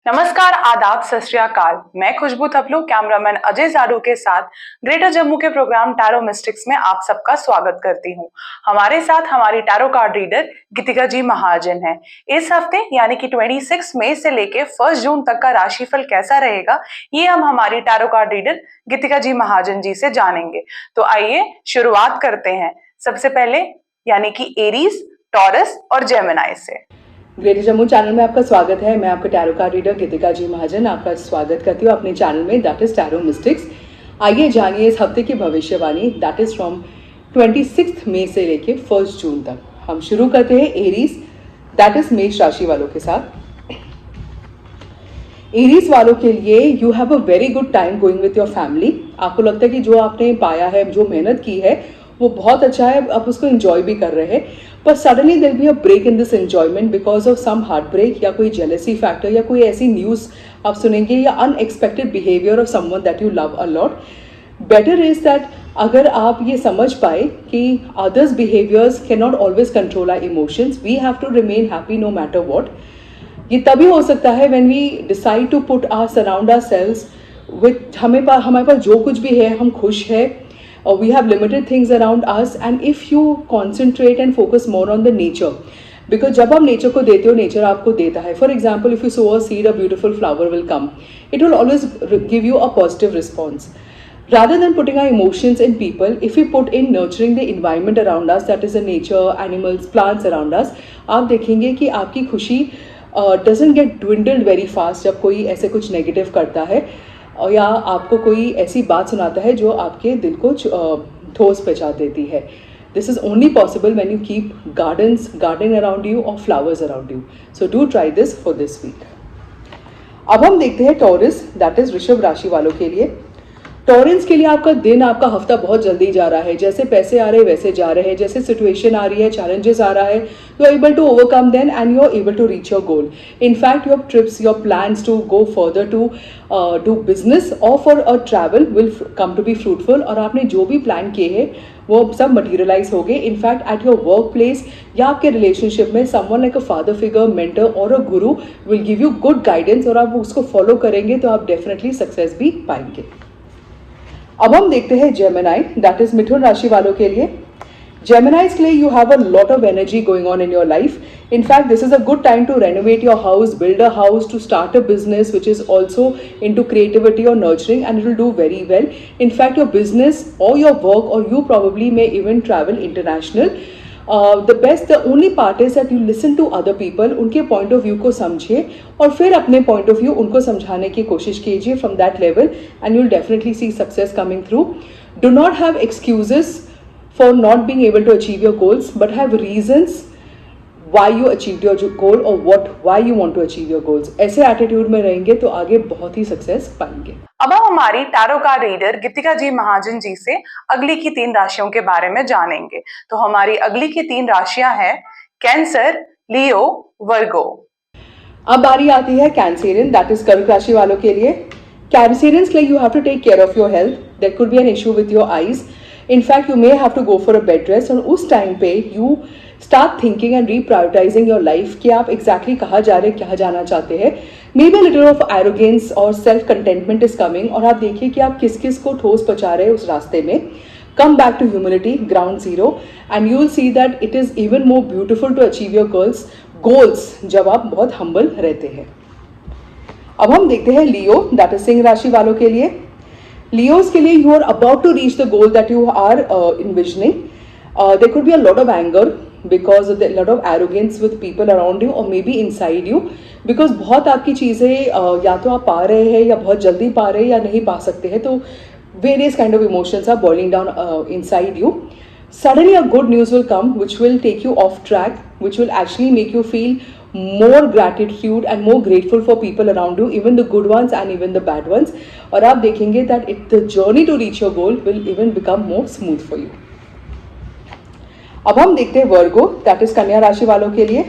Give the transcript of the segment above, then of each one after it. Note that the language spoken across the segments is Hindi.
नमस्कार, आदाब, सत श्री अकाल। मैं खुशबू थपलू कैमरामैन अजय जारू के साथ ग्रेटर जम्मू के प्रोग्राम टैरो मिस्टिक्स में आप सबका स्वागत करती हूं। हमारे साथ हमारी टैरो कार्ड रीडर गीतिका जी महाजन हैं। इस हफ्ते यानी कि 26 मई से लेके 1 जून तक का राशिफल कैसा रहेगा, ये हम हमारी टैरो कार्ड रीडर गीतिका जी महाजन जी से जानेंगे। तो आइए शुरुआत करते हैं। सबसे पहले यानी कि एरीज, टॉरस और जेमिनी से। ग्रेटर जम्मू चैनल में आपका स्वागत है। मैं आपका टैरो कार्ड रीडर गीतिका जी महाजन आपका स्वागत करती हूँ अपने चैनल में, दैट इज टैरो मिस्टिक्स। आइए जानिए इस हफ्ते की भविष्यवाणी, दैट इज फ्रॉम 26 मई से लेके 1 जून तक। हम शुरू करते हैं एरीज, दैट इज मेष राशि वालों के साथ। एरीज वालों के लिए you have a very good time going with your family. आपको लगता है कि जो आपने पाया है, जो मेहनत की है, वो बहुत अच्छा है, आप उसको एंजॉय भी कर रहे हैं। पर suddenly there be a break in this enjoyment because of some heart break या कोई जेलसी फैक्टर या कोई ऐसी न्यूज़ आप सुनेंगे या unexpected behaviour of someone that you love a lot. Better is that अगर आप ये समझ पाए कि others behaviours can not always control our emotions, we have to remain happy no matter what. ये तभी हो सकता है when we decide to put our surround ourselves with हमारे पास जो कुछ भी है हम खुश है, or we have limited things around us, and if you concentrate and focus more on the nature, because जब आप नेचर को देते हो नेचर आपको देता है। For example, if you sow a seed, a beautiful flower will come. It will always give you a positive response. Rather than putting our emotions in people, if we put in nurturing the environment around us, that is the nature, animals, plants around us, आप देखेंगे कि आपकी खुशी doesn't get dwindled very fast जब कोई ऐसे कुछ नेगेटिव करता है या आपको कोई ऐसी बात सुनाता है जो आपके दिल को ठोस पहुंचा देती है। This is only possible when you keep garden around you और flowers around you. So do try this for this week. अब हम देखते हैं टॉरस, दैट इज वृषभ राशि वालों के लिए। टॉरेंस के लिए आपका दिन, आपका हफ्ता बहुत जल्दी जा रहा है। जैसे पैसे आ रहे हैं वैसे जा रहे हैं, जैसे सिचुएशन आ रही है, चैलेंजेस आ रहा है, you are able to overcome then and you are able to reach your goal. In fact your trips, your plans to go further to do business और for a travel will come to be fruitful. और आपने जो भी प्लान किए हैं वो सब मटीरियलाइज हो गए। In fact at your work place या आपके रिलेशनशिप में someone like a father figure, mentor और अ गुरु will give you good guidance, और आप उसको फॉलो करेंगे तो आप डेफिनेटली सक्सेस भी पाएंगे। अब हम देखते हैं जेमिनी, दैट इज मिथुन राशि वालों के लिए। जेमिनीज के लिए you have a lot of energy going on in your life. In fact this is a good time to renovate your house, build a house, to start a business which is also into creativity or nurturing, and it will do very well. In fact, your business or your work or you probably may even travel international. The only part is that you listen to other people, उनके point of view को समझिए और फिर अपने point of view उनको समझाने की कोशिश कीजिए from that level, and you'll definitely see success coming through. Do not have excuses for not being able to achieve your goals, but have reasons why you achieved your goal or why you want to achieve your goals. ऐसे एटीट्यूड में रहेंगे तो आगे बहुत ही सक्सेस पाएंगे। अब हम हमारी टैरो कार्ड रीडर गीतिका जी महाजन जी से अगली की 3 राशियों के बारे में जानेंगे। तो हमारी अगली की 3 राशियां हैं कैंसर, लियो, वर्गो। अब बारी आती है कैंसेरियन, दैट इज कर्क राशि वालों के लिए। कैंसेरियंस के लिए you have to take care of your health, there could be an issue with your eyes. In fact you may have to go for a bed rest, और उस टाइम पे you start thinking and reprioritizing your life कि आप एग्जैक्टली कहाँ जा रहे हैं, क्या जाना चाहते हैं। May be little of arrogance और सेल्फ कंटेंटमेंट इज कमिंग, और आप देखिए कि आप किस किस को ठोस पहुंचा रहे हैं उस रास्ते में। Come back to humility, ground zero, and you will see that it is even more beautiful to achieve your goals जब आप बहुत हम्बल रहते हैं। अब हम देखते हैं लियो, दैट इज सिंह राशि वालों के लिए। लियोज के लिए you are about to reach the goal that you are envisioning. There could be a lot of anger because of the lot of arrogance with people around you or maybe inside you, because बहुत आपकी चीज़ें या तो आप पा रहे हैं या बहुत जल्दी पा रहे हैं या नहीं पा सकते हैं, तो various kind of emotions are boiling down inside you. Suddenly a good news will come which will take you off track, which will actually make you feel more gratitude and more grateful for people around you, even the good ones and even the bad ones. और आप देखेंगे that the journey to reach your goal will even become more smooth for you. अब हम देखते हैं वर्गो, दैट इज कन्या राशि वालों के लिए।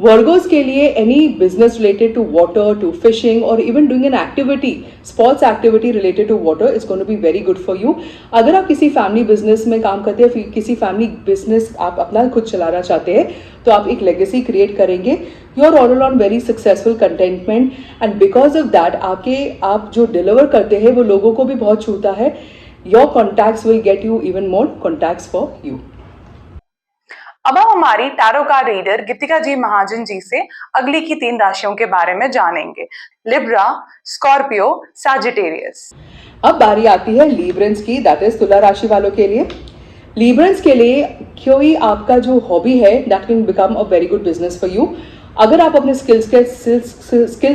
वर्गोज के लिए any business related to water, to fishing और even doing an activity, sports activity related to water is going to be very good for you. अगर आप किसी फैमिली बिजनेस में काम करते हैं, किसी फैमिली बिजनेस आप अपना खुद चलाना चाहते हैं, तो आप एक लेगेसी क्रिएट करेंगे you are all on very successful contentment, and because of that आप जो डिलीवर करते हैं वो लोगों को भी बहुत छूता है. Your contacts will get you even more contacts for you. अब हम हमारी टैरो कार्ड रीडर गीतिका जी महाजन जी से अगली की 3 राशियों के बारे में जानेंगे. Libra, Scorpio, Sagittarius. अब बारी आती है लीब्रेंस की, दैट इज तुला राशि वालों के लिए. लीब्रेंस के लिए क्योंकि आपका जो हॉबी है that can become a very good business for you. अगर आप अपने स्किल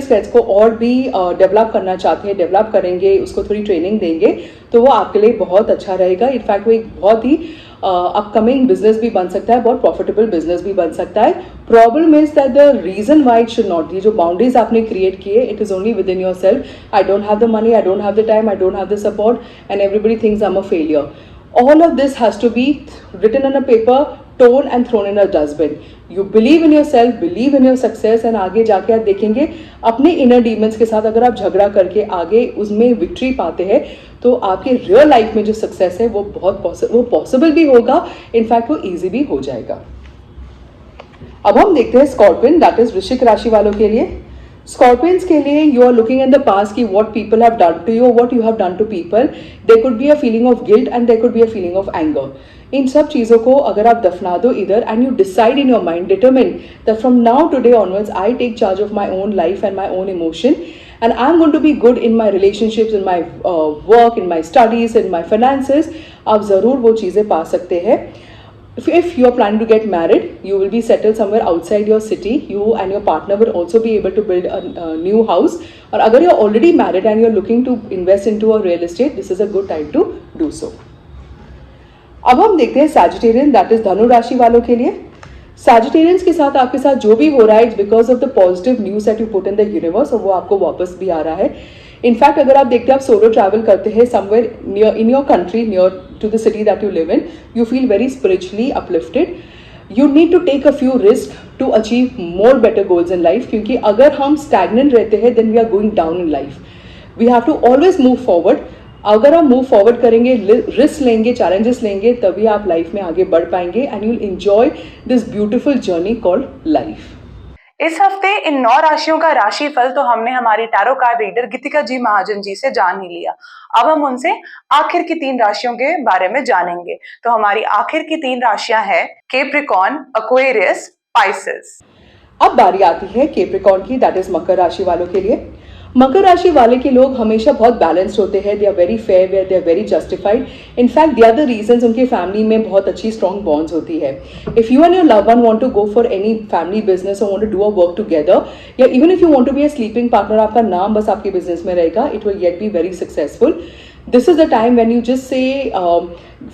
सेट्स को और भी डेवलप करना चाहते हैं, डेवलप करेंगे, उसको थोड़ी ट्रेनिंग देंगे, तो वो आपके लिए बहुत अच्छा रहेगा. इनफैक्ट वो एक बहुत ही अपकमिंग बिजनेस भी बन सकता है, बहुत प्रॉफिटेबल बिजनेस भी बन सकता है. Problem is that the reason why it should not, ये जो बाउंड्रीज आपने क्रिएट किए, it is only within yourself. I don't have the money, I don't have the time, I don't have the support, and everybody thinks I am a failure. All of this has to be written on a paper, torn and thrown in a dustbin. You believe in yourself, believe in your success, and आगे जाके आप देखेंगे अपने inner demons के साथ अगर आप झगड़ा करके आगे उसमें विक्ट्री पाते हैं तो आपके रियल लाइफ में जो सक्सेस है वो पॉसिबल भी होगा, इनफैक्ट वो ईजी भी हो जाएगा. अब हम देखते हैं स्कॉर्पियन, दैट इज वृश्चिक राशि वालों के लिए. स्कॉर्पियंस के लिए you are looking in the past की what people have done to you, what you have done to people. There could be a feeling of guilt and there could be a feeling of anger. इन सब चीज़ों को अगर आप दफना दो इधर, and you decide in your mind, determine that from now today onwards I take charge of my own life and my own emotion, and I'm going to be good in my relationships, in my work, in my studies, in my finances. आप ज़रूर वो चीज़ें पा सकते हैं. If you are planning to get married, you will be settled somewhere outside your city. You and your partner will also be able to build a new house. और अगर you're already married and you're looking to invest into a real estate, this is a good time to do so. अब हम देखते हैं Sagittarian, that is धनु राशि वालों के लिए. Sagittarians के साथ आपके साथ जो भी हो रहा है, it's because of the positive news that you put in the universe, और वो आपको वापस भी आ रहा है. इनफैक्ट अगर आप देखते हैं आप सोलो ट्रैवल करते हैं somewhere near in your country, near to the city that you live in, you feel very spiritually uplifted. You need to take a few risk to achieve more better goals in life, क्योंकि अगर हम स्टैग्नेंट रहते हैं then we are going down in life. We have to always move forward. अगर हम मूव फॉरवर्ड करेंगे, रिस्क लेंगे, चैलेंजेस लेंगे, तभी आप लाइफ में आगे बढ़ पाएंगे, and you will enjoy this beautiful journey called life. इस हफ्ते इन 9 राशियों का राशिफल तो हमने हमारी टैरो कार्ड रीडर गीतिका जी महाजन जी से जान ही लिया. अब हम उनसे आखिर की 3 राशियों के बारे में जानेंगे. तो हमारी आखिर की 3 राशियां हैं कैप्रिकॉर्न, एक्वेरियस, पाइसेस. अब बारी आती है कैप्रिकॉर्न की, दैट इज मकर राशि वालों के लिए. मकर राशि वाले के लोग हमेशा बहुत बैलेंस्ड होते हैं. They are very fair, they are very justified. In fact they are the reasons उनके फैमिली में बहुत अच्छी स्ट्रॉन्ग बॉन्ड्स होती है. If you and your love one want to go for any family business और want to do a work together, या even if you want to be a sleeping partner, आपका नाम बस आपके बिजनेस में रहेगा, it will yet be very successful. This is the time when you just say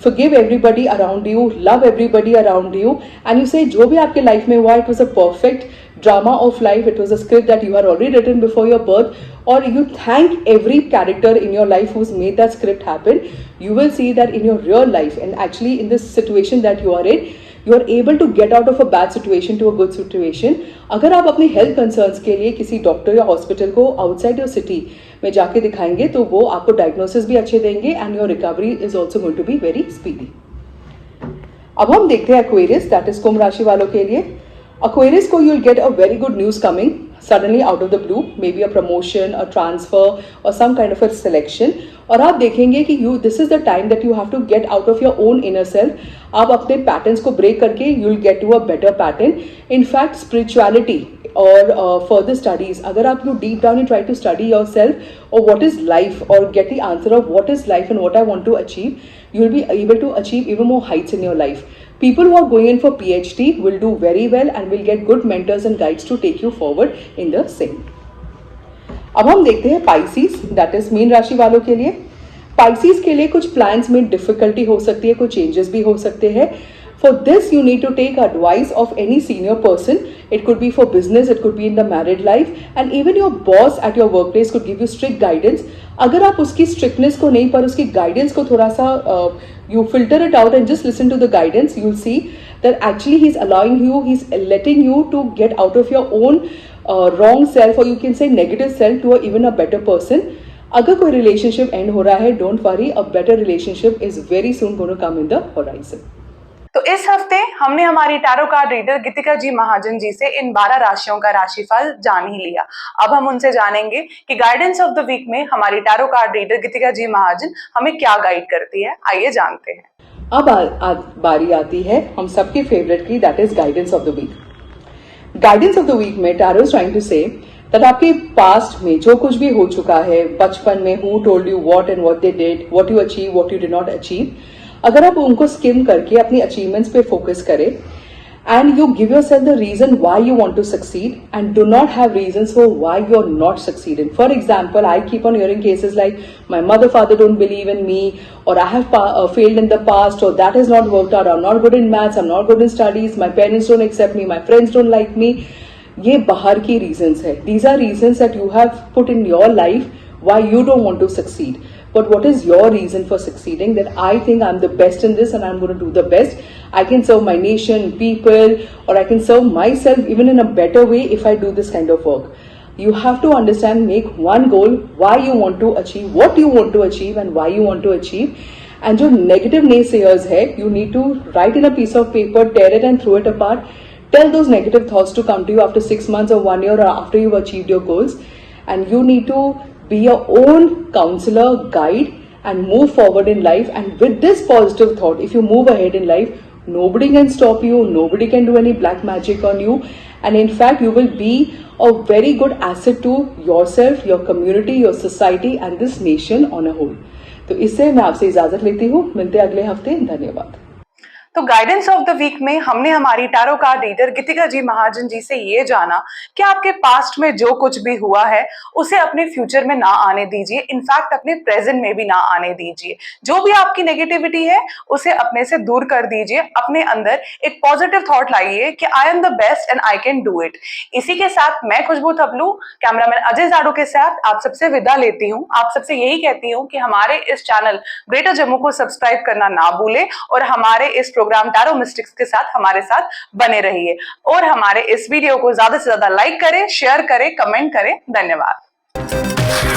forgive everybody around you, love everybody around you, and you say जो भी आपके लाइफ में हुआ, it was a perfect drama of life, it was a script that you had already written before your birth, or you thank every character in your life who's made that script happen. You will see that in your real life, and actually in this situation that you are in, you are able to get out of a bad situation to a good situation. अगर आप अपनी हेल्थ कंसर्न्स के लिए किसी डॉक्टर या हॉस्पिटल को आउटसाइड योर सिटी में जाके दिखाएंगे तो वो आपको डायग्नोसिस भी अच्छे देंगे, and your recovery is also going to be very speedy. अब हम देखते हैं एक्वेरियस, दैट इज कुंभ राशि वालों के लिए. Aquarius को you'll get a very good news coming suddenly out of the blue, maybe a promotion, a transfer, or some kind of a selection. और आप देखेंगे कि this is the time that you have to get out of your own inner self. आप अपने patterns को break करके you'll get to a better pattern. In fact, spirituality or further studies, अगर आप you deep down and try to study yourself or what is life, or get the answer of what is life and what I want to achieve, you'll be able to achieve even more heights in your life. People who are going in for PhD will do very well and will get good mentors and guides to take you forward in the same. अब हम देखते हैं Pisces, that is मीन राशि वालों के लिए. Pisces के लिए कुछ plans में difficulty हो सकती है, कुछ changes भी हो सकते हैं. For this you need to take advice of any senior person. It could be for business, it could be in the married life, and even your boss at your workplace could give you strict guidance. अगर आप उसकी strictness को नहीं पर उसकी guidance को थोड़ा सा you filter it out and just listen to the guidance, you'll see that actually he's allowing you, he's letting you to get out of your own wrong self, or you can say negative self, to even a better person. अगर कोई relationship end हो रहा है, don't worry, a better relationship is very soon going to come in the horizon. तो इस हफ्ते हमने हमारी टैरो कार्ड रीडर गीतिका जी महाजन जी से इन 12 राशियों का राशिफल जान ही लिया। अब हम उनसे जानेंगे कि गाइडेंस ऑफ द वीक में हमारी टैरो कार्ड रीडर गीतिका जी महाजन हमें क्या गाइड करती है। आइए जानते हैं। अब बारी आती है हम सबके फेवरेट की, that is guidance of the week. Guidance of the week में tarot is trying to say that आपके पास्ट में जो कुछ भी हो चुका है, बचपन में who told you what and what they did, what you achieve, what you did not achieve, अगर आप उनको स्किम करके अपनी अचीवमेंट्स पे फोकस करें and you give yourself the reason why you want to succeed and do not have reasons for why you're not succeeding. For example, I keep on hearing cases like my mother father don't believe in me, or I have failed in the past, or that has not worked out, I'm not good in maths, I'm not good in studies, my parents don't accept me, my friends don't like me. ये बाहर की reasons है. These are reasons that you have put in your life why you don't want to succeed. But what is your reason for succeeding? That I think I'm the best in this and I'm going to do the best. I can serve my nation, people, or I can serve myself even in a better way if I do this kind of work. You have to understand, make one goal, why you want to achieve, what you want to achieve and why you want to achieve. And जो negative naysayers है, you need to write in a piece of paper, tear it and throw it apart. Tell those negative thoughts to come to you after 6 months or 1 year or after you've achieved your goals. And you need to be your own counselor, guide, and move forward in life. And with this positive thought, if you move ahead in life, nobody can stop you, nobody can do any black magic on you, and in fact you will be a very good asset to yourself, your community, your society and this nation on a whole. तो इससे मैं आपसे इजाजत लेती हूँ, मिलते हैं अगले हफ्ते, धन्यवाद। तो गाइडेंस ऑफ द वीक में हमने हमारी टैरो कार्ड रीडर गीतिका जी महाजन जी से ये जाना कि आपके पास्ट में जो कुछ भी हुआ है उसे अपने फ्यूचर में ना आने दीजिए, इनफैक्ट अपने प्रेजेंट में भी ना आने दीजिए। जो भी आपकी नेगेटिविटी है उसे अपने से दूर कर दीजिए, अपने अंदर एक पॉजिटिव थॉट लाइए कि I am the best and I can do it. इसी के साथ मैं खुशबू थपलू, कैमरामैन अजय जाड़ू के साथ आप सबसे विदा लेती हूँ। आप सबसे यही कहती हूँ कि हमारे इस चैनल ग्रेटर जम्मू को सब्सक्राइब करना ना भूले और हमारे इस प्रोग्राम टैरो मिस्टिक्स के साथ हमारे साथ बने रहिए और हमारे इस वीडियो को ज्यादा से ज्यादा लाइक करें, शेयर करें, कमेंट करें। धन्यवाद।